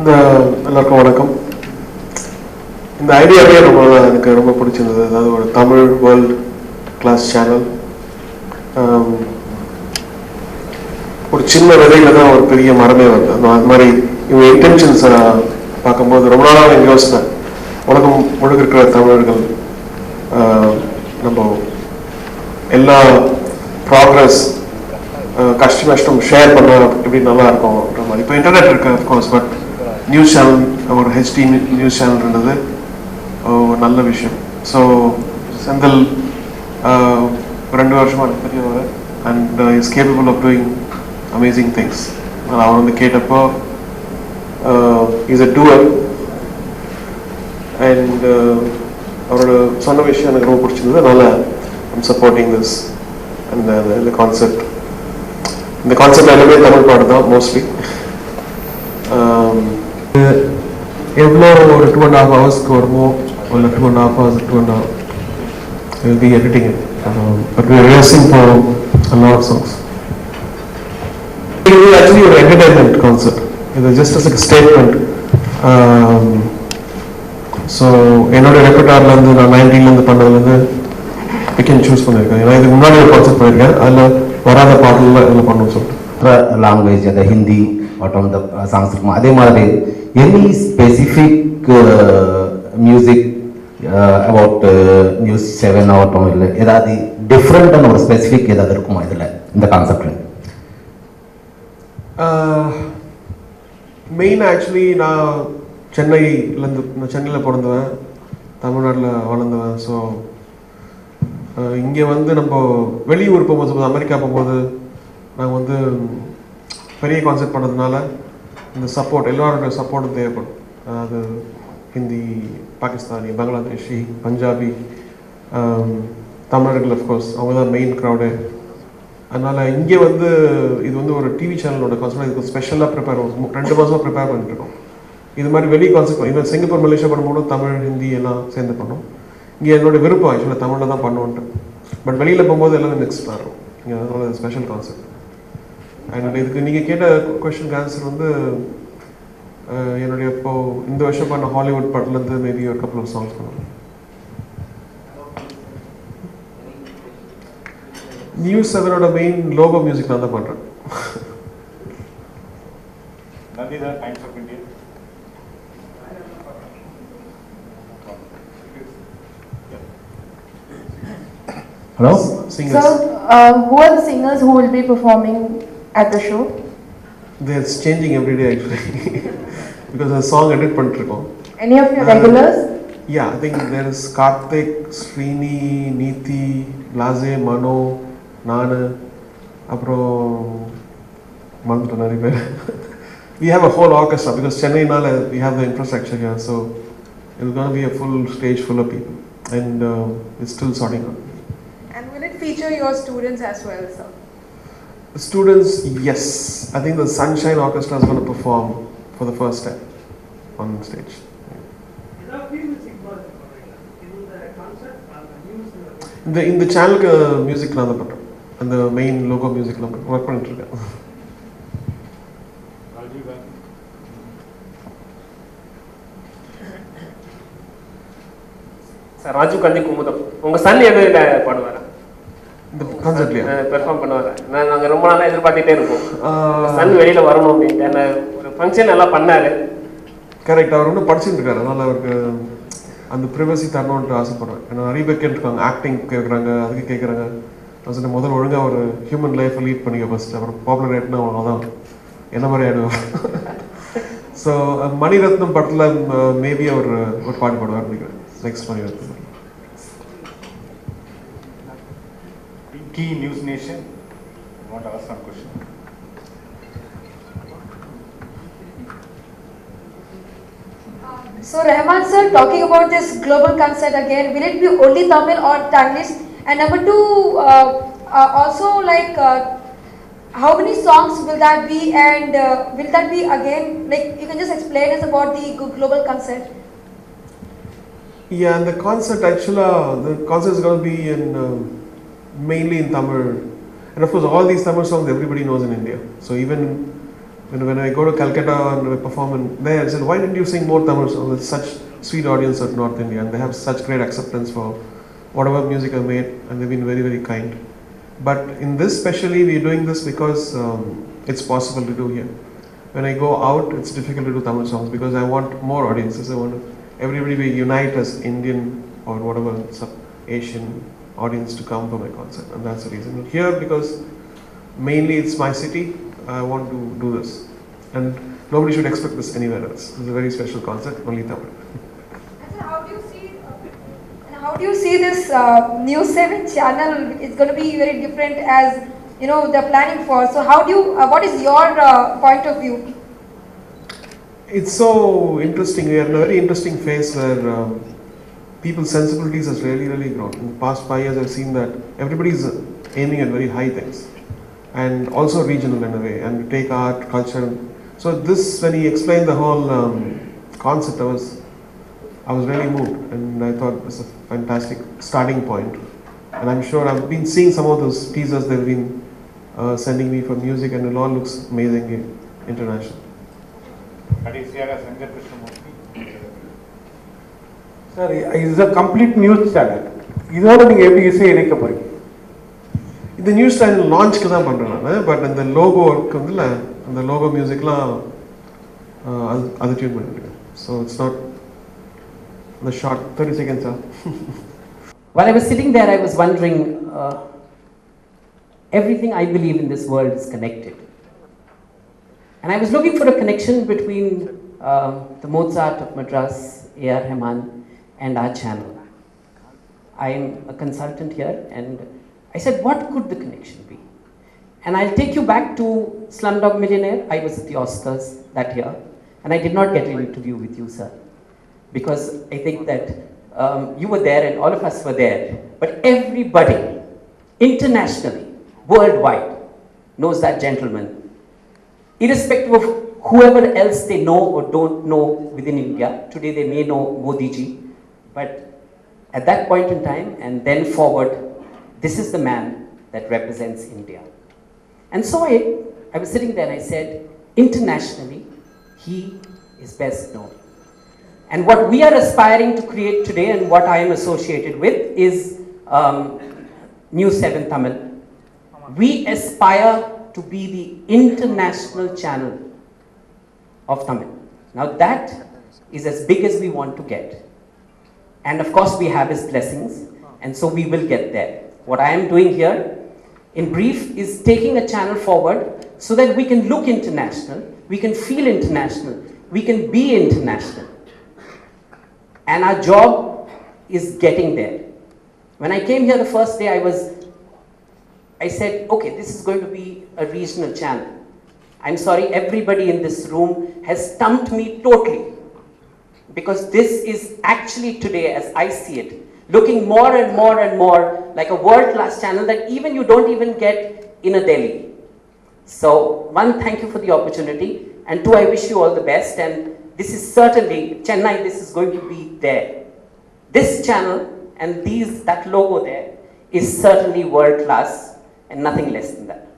இந்த எல்லாருக்கும் வணக்கம். இந்த ஐடியாவே எனக்கு ரொம்ப பிடிச்சிருந்தது. அதாவது ஒரு தமிழ் வேர்ல்டு கிளாஸ் சேனல். ஒரு சின்ன விதையில தான் ஒரு பெரிய மரமே வருது. அது மாதிரி இவங்க இன்டென்ஷன்ஸை பார்க்கும்போது ரொம்ப நாளாக எனக்கு யோசித்தேன். உலகம் முழுக்க இருக்கிற தமிழர்கள் நம்ம எல்லா ப்ராக்ரஸ் கஷ்டம் ஷேர் பண்ண எப்படி நல்லா இருக்கும்ன்ற மாதிரி. இப்போ இன்டர்நெட் இருக்கு அஃப்கோர்ஸ், பட் நியூஸ் சேனல், ஒரு ஹெச்டி நியூஸ் சேனல்ன்றது ஒரு நல்ல விஷயம். ஸோ செந்தில் 2 வருஷமா தெரியவர் and is capable of doing amazing things. அவர் வந்து கேட்டப்போ இஸ் அ டூவர் அண்ட் அவரோட சொன்ன விஷயம் எனக்கு ரொம்ப பிடிச்சிருந்தது. அதனால் ஐம் சப்போர்ட்டிங் திஸ் அண்ட் இந்த கான்செப்ட். இந்த கான்செப்ட் எல்லாமே தமிழ் பாட்டு தான் மோஸ்ட்லி. எவ்வளோ ஒரு 2.5 hours வருமோ, இல்லை 2.5 hours 2.5 will be editing it, but we are rehearsing for a lot of songs. It is actually an entertainment concept. It is just as a statement. So என்னோட ரெப்பர்டார்லேருந்து நான் 19லேருந்து பண்ணதுலேருந்து I can choose பண்ணியிருக்கேன். ஏன்னா இதுக்கு முன்னாடி ஒரு கான்செப்ட் பண்ணியிருக்கேன், அதில் வராத பாடலில் இதில் பண்ணணும்னு சொல்லிட்டு. லாங்குவேஜ் அந்த ஹிந்தி மற்றும் இந்த சாங்ஸ் இருக்கும். அதே மாதிரி any specific music about news 7 ஆகட்டும், இல்லை ஏதாவது டிஃப்ரெண்டான ஒரு ஸ்பெசிஃபிக் ஏதாவது இருக்குமா இதில் இந்த கான்செப்டில்? மெயின் ஆக்சுவலி நான் சென்னையில் பிறந்தவன், தமிழ்நாட்டில் வளர்ந்தவன். ஸோ இங்கே வந்து நம்ம வெளியூர் போகும்போது, அமெரிக்கா போகும்போது நாங்கள் வந்து பெரிய கான்செப்ட் பண்ணதுனால இந்த சப்போர்ட், எல்லாரோட சப்போர்ட்டும் தேவைப்படும். அதாவது ஹிந்தி, பாகிஸ்தானி, பங்களாதேஷி, பஞ்சாபி, தமிழர்கள் அஃப்கோர்ஸ் அவங்க தான் மெயின் க்ரௌடு. அதனால் இங்கே வந்து இது வந்து ஒரு டிவி சேனலோட கான்செப்ட். இதுக்கு ஸ்பெஷலாக 2 மாதமாக ப்ரிப்பேர் பண்ணிட்டுருக்கோம். இது மாதிரி வெளி கான்செப்ட் இவன் சிங்கப்பூர், மலேசியா பண்ணும்போது தமிழ், ஹிந்தி எல்லாம் சேர்ந்து பண்ணோம். இங்கே என்னோட விருப்பம் ஆக்சுவலாக தமிழில் தான் பண்ணுவோன்ட்டு. பட் வெளியில் போகும்போது எல்லாமே மிக்ஸ் ஆகும். இங்கே அதனால ஸ்பெஷல் கான்செப்ட். அண்ட் இதுக்கு நீங்கள் கேட்ட கொஸ்டினுக்கு ஆன்சர் வந்து என்னுடைய இப்போது இந்த வருஷம் பண்ண ஹாலிவுட் படத்துலேருந்து மேபி ஒரு கப்பல் ஆஃப் சாங்ஸ் பண்ணுவோம். நியூஸ் 7ஓட மெயின் லோகோ மியூசிக் நான் தான் பண்ணுறேன். Hello? Singers. So, who are the singers who will be performing at the show? It's changing every day actually because the song edit பண்ணிருக்கோம். Any of your regulars? Yeah, I think there is Karthik, Srini, Neeti, Blaze, Mano, Nana, அப்புறம் மறந்துட்டேன் நிறைய பேர். We have a whole orchestra because Chennai நால we have the infrastructure here, so it's going to be a full stage full of people and it's still sorting out. And will it feature your students as well, sir? Students, yes. I think the Sunshine Orchestra is going to perform for the first time on stage. இந்த சேனலுக்கு music நான் தான் பண்ணுறேன். அந்த main logo மியூசிக்லாம் work பண்ணிட்டு இருக்கேன். Sir Rajiv Gandhi Kumudam, உங்கள் சன் எதில் பாடுவாரா? இந்த கான்செப்ட்லையா பெர்ஃபார்ம் பண்ணுவாரா? நாங்கள் ரொம்ப நாளாக எதிர்பார்த்துட்டே இருக்கோம் சன் வெளியில் வரணும் அப்படின்ட்டு. என்ன ஒரு ஃபங்க்ஷன் எல்லாம் பண்ணார். கரெக்ட். அவர் இன்னும் படிச்சுட்டு இருக்காரு, அதனால் அவருக்கு அந்த ப்ரைவசி தரணுன்ட்டு ஆசைப்படுறேன். ஏன்னா நிறைய பேர் கேட்டுருக்காங்க, ஆக்டிங் கேட்குறாங்க, அதுக்கு கேட்குறாங்க. நான் சொன்னேன் முதல்ல ஒழுங்காக ஒரு ஹியூமன் லைஃப்பை லீட் பண்ணிக்க ஃபஸ்ட்டு, அப்புறம் பாப்புலர் ஆகிட்டுனா அவ்வளோதான் என்ன மாதிரி ஆகிடுவார். ஸோ மணிரத்னம் படத்தில் மேபி அவர் ஒரு பாட்டு பாடுவார் நினைக்கிறேன். Next Mani Ratnam. Key News Nation, I want to ask some question. So, Rahman sir, talking about this global concert again, will it be only Tamil or Tanglish? And number 2, also like how many songs will that be, and will that be again, like you can just explain us about the global concert? Yeah, and the concert actually, the concert is going to be in mainly in Tamil, and of course all these Tamil songs everybody knows in India. So even when I go to Calcutta and I perform in there, I said, why didn't you sing more Tamil songs? With such sweet audience at North India, and they have such great acceptance for whatever music I made, and they've been very, very kind. But in this especially, we're doing this because it's possible to do here. When I go out, it's difficult to do Tamil songs because I want more audiences. I want everybody to unite as Indian or whatever Asian audience to come for my concert, and that's the reason. Here, because mainly it's my city, I want to do this, and nobody should expect this anywhere else. It's a very special concert, only Tamil. And so how do you see this News 7 channel? It's going to be very different as you know they're planning for. So how do you? What is your point of view? It's so interesting. We are in a very interesting phase where people's sensibilities has really, really grown. In the past 5 years, I've seen that everybody is aiming at very high things, and also regional in a way, and we take art, culture. So this, when he explained the whole concept, I was really moved, and I thought it was a fantastic starting point. And I'm sure I've been seeing some of those teasers they've been sending me for music, and it all looks amazing international. Sir, it's a complete news channel. இதோட நீங்க எப்படி இசை இணைக்க போறீங்க? இந்த news channel லான்ச்க்கு தான் பண்றேன் நான், பட் அந்த லோகோ ஒர்க் வந்து அந்த லோகோ மியூசிக்லாம் அது டியூன் பண்ணிருக்கேன். So it's not the short 30 seconds. While I was sitting there, I was wondering, everything I believe in this world is connected. And I was looking for a connection between the Mozart of Madras, A.R. Rahman, and our channel. I am a consultant here, and I said, what could the connection be? And I'll take you back to Slumdog Millionaire. I was at the Oscars that year, and I did not get an interview with you, sir, because I think that you were there and all of us were there. But everybody, internationally, worldwide, knows that gentleman. Irrespective of whoever else they know or don't know within India, today they may know Modi ji, but at that point in time and then forward, this is the man that represents India. And so I was sitting there and I said, internationally, he is best known. And what we are aspiring to create today and what I am associated with is News 7 Tamil. We aspire to be the international channel of Tamil. Now that is as big as we want to get. And of course we have his blessings, and so we will get there. What I am doing here, in brief, is taking a channel forward so that we can look international, we can feel international, we can be international. And our job is getting there. When I came here the first day, I said, okay, this is going to be a regional channel. I'm sorry, everybody in this room has stumped me totally, because this is actually today, as I see it, looking more and more and more like a world-class channel that even you don't even get in a Delhi. So, one, thank you for the opportunity, and two, I wish you all the best, and this is certainly, Chennai, this is going to be there. This channel and that logo there is certainly world-class and nothing less than that.